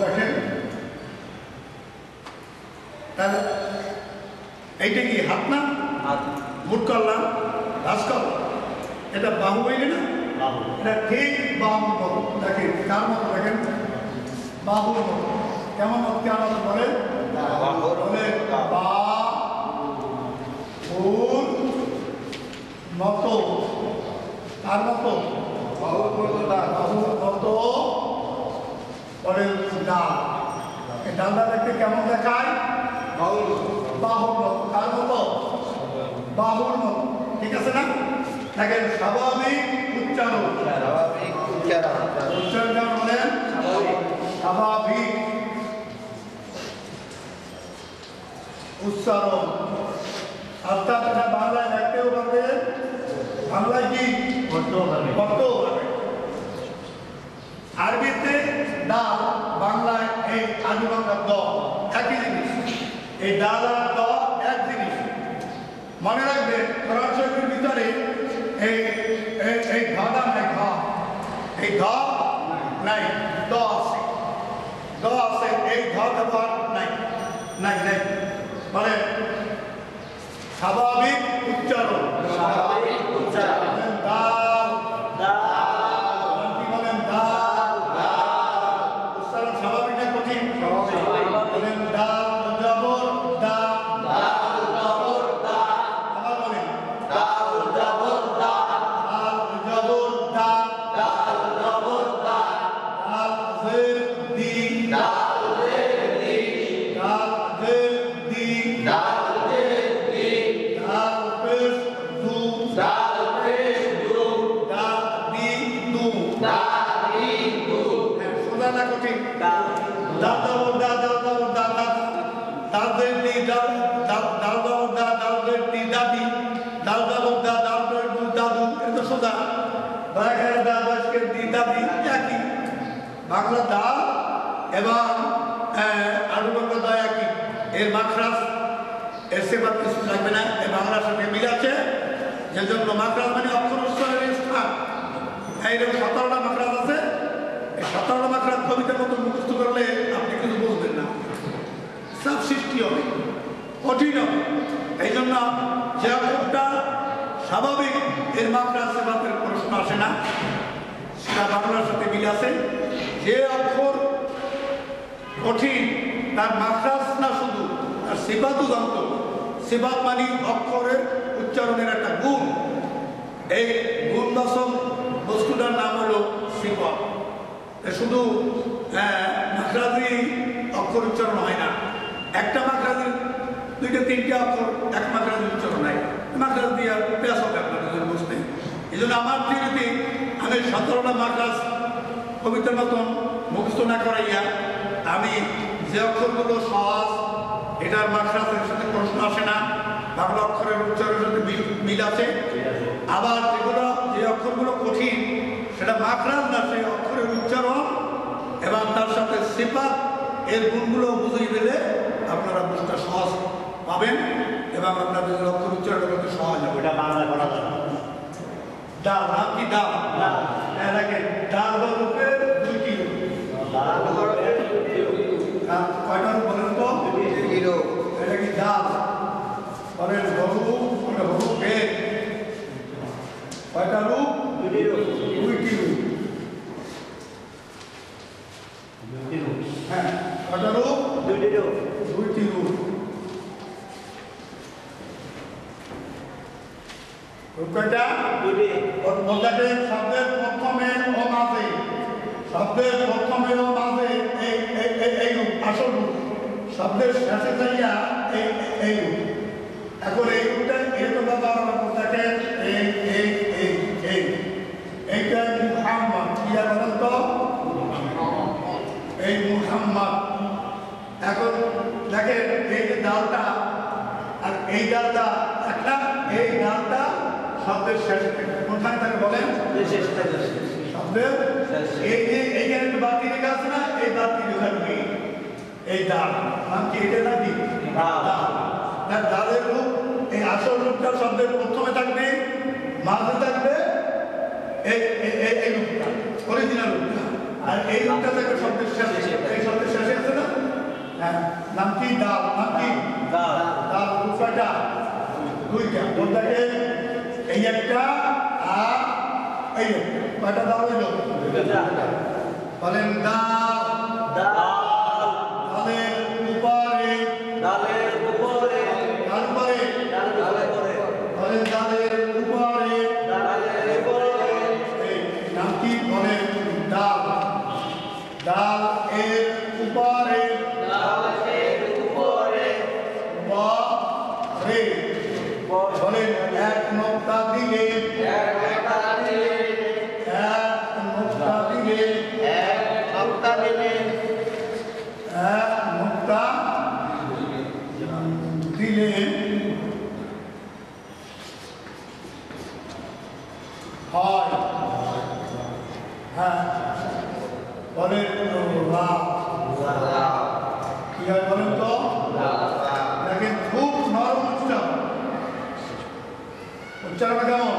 দেখেন তাহলে এইটা কি হাত না মুট করলাম রাজ করলাম, এটা বাহু হইলে না, এটা ঠিক বাহুর মতো। দেখেন কার মতো, দেখেন বাহুর মতো। কেমন মতো কেমন বলে বলে বাহুর মতো। কার মতো? বাহুর মতো বলে ডাল। এই ডালটা দেখতে কেমন দেখায়? বাহুর মতো। কার মতো? বাহুর মতো। ঠিক আছে না? দেখেন স্বাভাবিক উচ্চারণ, উচ্চারণ বলেন স্বাভাবিক উচ্চারণ। অর্থাৎ এটা বাংলায় দেখতেও পারবে, বাংলায় কি করতেও পারবে। আরবিতে ডাল, বাংলায় এই আদি বাংলার দ, একই জিনিস। এই ডাল আর দ এক জিনিস। মনে রাখবে কোরআন শরীফের ভিতরে এই ধাটা নাই, ঘা, এই ঘা নাই, দ আছে, দ আছে, এই ঘা ব্যবহার নাই, নাই নাই। মানে স্বাভাবিক উচ্চারণ, স্বাভাবিক উচ্চারণ। ডাল ডাল, কি বলেন? ডাল ডাল। উচ্চারণ স্বাভাবিক না কঠিন? বলেন ডাল জবর দা, ডাল জবর দা। আবার বলেন ডাল জবর দা, ডাল জবর দা, ডাল জবর দা। ডাল জের দি, ডাল জের দি, ডাল জের দি, ডাল জের দি। ডাল পেশ দু, ডাল পেশ দু, ডাল দি দু, ডাল দি দু। সোজা না কঠিন? ডাল জবর দা, ডাল জবর দা, ডাল জের দি, ডাল জবর দা, ডাল জের দি দাদি, ডাল জবর দা, ডাল পেশ দু দাদু। এটা সোজা। বাংলা দা বাসকে দি দাদি একই। বাংলা ডাল এবং আলু বাংলা দা একই। এর মাখরাজ, এর সেবাদ কিছু লাগবে না। এই বাংলার সাথে মিল আছে, যেজন্য মাখরাজ মানে অক্ষর উচ্চারণের স্থান। এইরকম 17টা মাখরাজ আছে। এই 17টা মাখরাজ কবিতার মতো মুখস্থ করলে আপনি কিছু বুঝবেন না, সব সৃষ্টি হবে, কঠিন হবে। এই জন্য যে অক্ষরটা স্বাভাবিক, এর মাখরাজ সেবাদের প্রশ্ন আসে না, সেটা বাংলার সাথে মিল আছে। যে অক্ষর কঠিন, তার মাখরাজ না শুধু, তার সিফাতও জানতো। সিফাত মানে অক্ষরের উচ্চারণের একটা গুণ। এই গুণবাচক বস্তুটার নাম হলো সিফাত। শুধু মাখরাজি অক্ষর উচ্চারণ হয় না। একটা মাখরাজি দুইটা তিনটা অক্ষর এক মাখরাজি উচ্চারণ হয়। মাখরাজ দিয়ে পেঁয়াজ হবে আপনাদের বুঝতে। এই জন্য আমার থিওরিতে আমি 17টা মাখরাজ কবিতার মতন মুখস্থ না করাইয়া, আমি যে অক্ষরগুলো সহজ, এটার মাখরাজের সাথে প্রশ্ন আসে না, বাংলা অক্ষরের উচ্চারণের সাথে মিল আছে। আবার যেগুলো যে অক্ষরগুলো কঠিন, সেটা মাখরাজ না, সেই অক্ষরের উচ্চারণ এবং তার সাথে সিফাত, এর গুণগুলো বুঝিয়ে দিলে আপনারা বুঝতে সহজ পাবেন এবং আপনাদের অক্ষর উচ্চারণ করতে সহজ হবে। ওটা বাংলা করা যাবে। ডাল নাম কি? ডাল। দেখেন ডাল রূপে দুইটি রূপ। কয়টা রূপ বলেন তো? এটা কি ডাল বলেন? হলু বেদ। কয়টা রূপ? দুইটি রূপ। হ্যাঁ, কয়টা রূপ? দুইটি রূপ। রূপটা বলতে শব্দের প্রথমে ও মাঝে, শব্দের প্রথমে ও মাঝে এই রূপ আসল রূপ। শব্দের শেষে যাইয়া এই রূপ। এখন এই রূপটা এরকম ব্যবহার করতে এইটা মুহাম্মদ। কি বলেন তো? এই মুহাম্মদ। এখন দেখেন এই যে ডালটা আর এই ডালটা একটা, এই ডালটা শব্দের শেষে থাকে। কোথায় থাকে বলেন? শব্দের এই যে এইখানে একটু বাতি রেখা আছে না, এই বাতি রেখা নেই। এই ডাল নাম কি? এটা নাকি ডাল। ডালের রূপ এই আসল রূপটা শব্দের প্রথমে থাকবে, মাঝে থাকবে এই রূপটা, অরিজিনাল রূপটা, আর এই রূপটা থাকবে শব্দের শেষে। এই শব্দের শেষে আছে না? হ্যাঁ, নাম কি? দাল। নাম কি? দাল। রূপটা দুইটা, ওটাকে এই একটা আর এই কয়টা দাল হইল? বলেন দাল। ডালের উপরে, ডালের উপরে, বলেন ডালের উপরে, নাম কি? বলেন ডাল। ডাল এর উপরে, বলেন এক নোক্তা দিলে, এক নোক্তা দিলে হয়। হ্যাঁ, বলেন কি হয় বলেন তো? দেখেন খুব নরম উচ্চারণ। উচ্চারণ কেমন?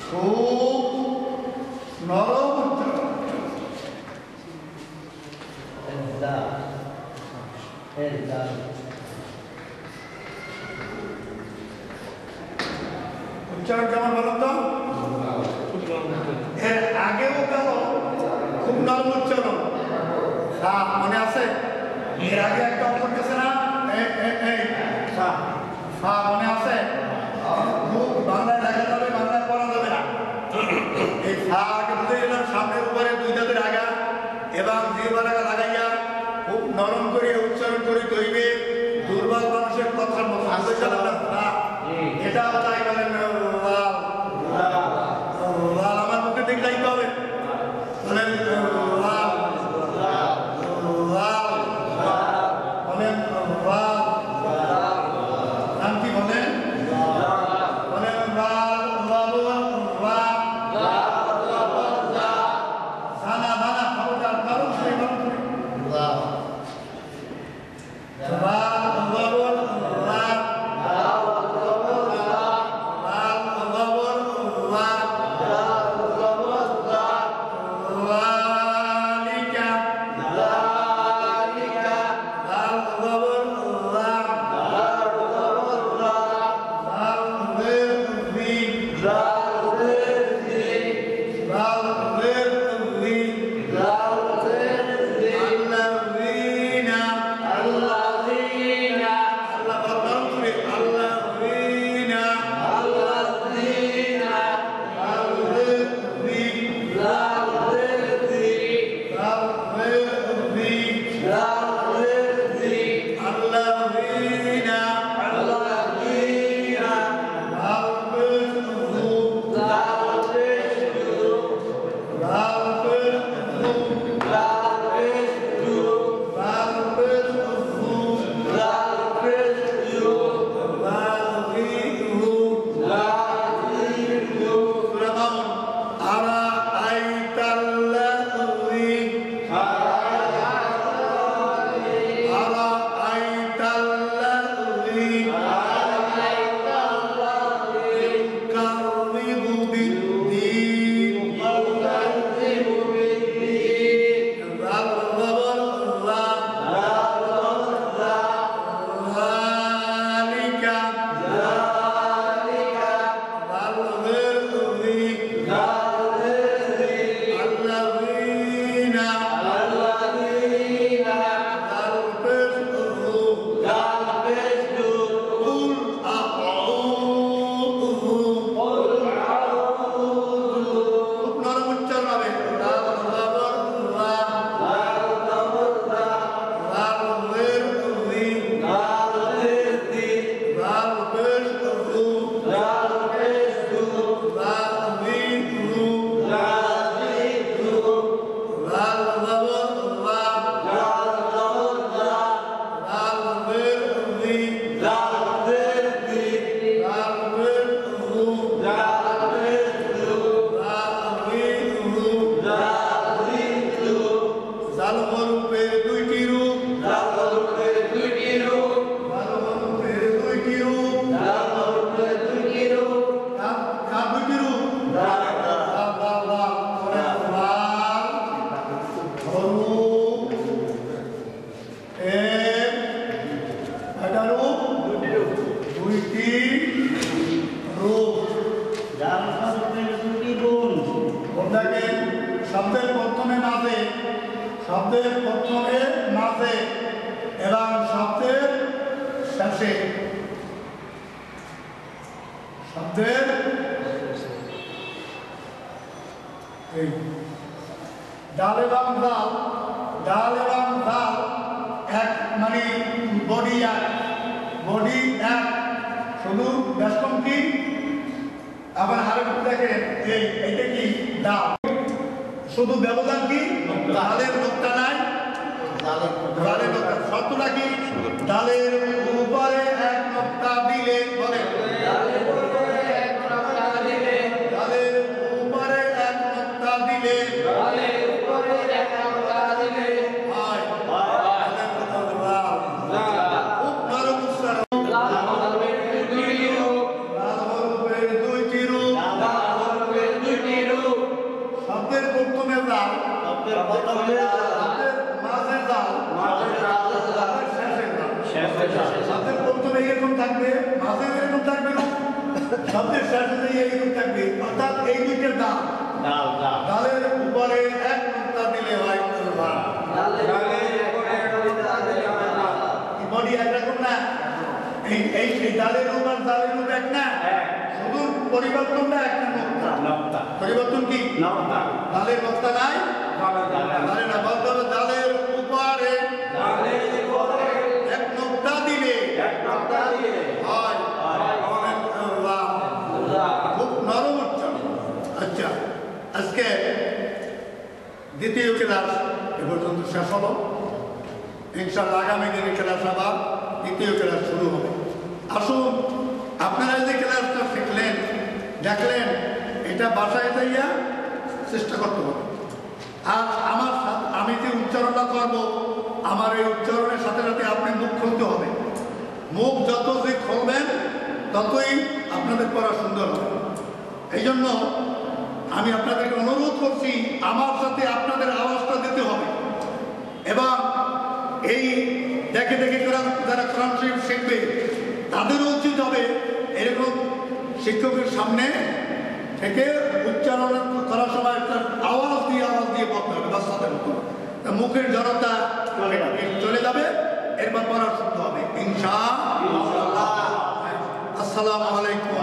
খুব নরম উচ্চারণ। উচ্চারণ কেমন বলেন তো? এর আগেও গেল খুব নরম উচ্চারণ। মনে আছে? এর আগে একটা অক্ষর গেছে না? মনে আছে? বাংলায় লেখা যাবে, বাংলায় পড়া যাবে না। এই আগে বুঝে গেলাম, সামনের উপরে দুই দাঁতের আগা এবং জিহ্বার আগা লাগাইয়া খুব নরম করে উচ্চারণ করে তৈবে। দুর্বল মানুষের কথার মতো এটা তাই বলেন। আমার মুখে দিক যাইতে হবে। বলেন বলেন নাম কি? বলেন বলেন শব্দের প্রথমে মাঝে, শব্দের প্রথমে মাঝে এবং শব্দের শেষে, শব্দের ডাল এবং দাল, ডাল এবং দাল এক, মানে বডি এক, বডি এক, শুধু ব্যস্তম কি আবার আরেক দেখেন এইটা কি ডাল, শুধু ব্যবধান কি ডালের নোকতা নাই, ডালের নোকতা শর্তটা কি ডালের উপরে এক নোকতা দিলে বলে, ডালের উপরে এক নোকতা দিলে, শব্দের প্রথমে দাল, মাঝে দাল, শব্দের প্রথমে এরকম থাকবে, মাঝে এরকম থাকবে, শব্দের শেষে এরকম থাকবে, অর্থাৎ এই দুইটা দাল, ডালের উপরে এক নোকতা দিলে হয় বডি একরকম না, এই ডালের রূপ আর ডালের রূপ এক না, শুধু পরিবর্তনটা একটা নোকতা, পরিবর্তন কি ডালের নোকতা নাই, ডালের না বলতে হবে ডালের উপরে এক নোকতা দিলে হয়, খুব নরম উচ্চারণ। আচ্ছা, আজকে দ্বিতীয় ক্লাস এ পর্যন্ত শেষ হলো, ইনশাআল্লাহ আগামী দিনে ক্লাস আবার দ্বিতীয় ক্লাস শুরু হবে। আসুন আপনারা যে ক্লাসটা শিখলেন দেখলেন, এটা বাসায় যাইয়া চেষ্টা করতে হবে। আর আমি যে উচ্চারণটা করবো, আমার এই উচ্চারণের সাথে সাথে আপনি মুখ খুলতে হবে। মুখ যত যে খুলবেন ততই আপনাদের পড়া সুন্দর হবে। এই জন্য আমি আপনাদেরকে অনুরোধ করছি, আমার সাথে আপনাদের আওয়াজটা দিতে হবে। এবং এই দেখে দেখে যারা কোরআন শরীফ শিখবে তাদেরও উচিত হবে এরকম শিক্ষকের সামনে থেকে উচ্চারণ করার সময় আওয়াজ দিয়ে বলতে হবে, বাচ্চাদের মতো মুখের জড়তা চলে যাবে, এরপর পড়া শুনতে হবে ইনশাআল্লাহ। আসসালামু আলাইকুম।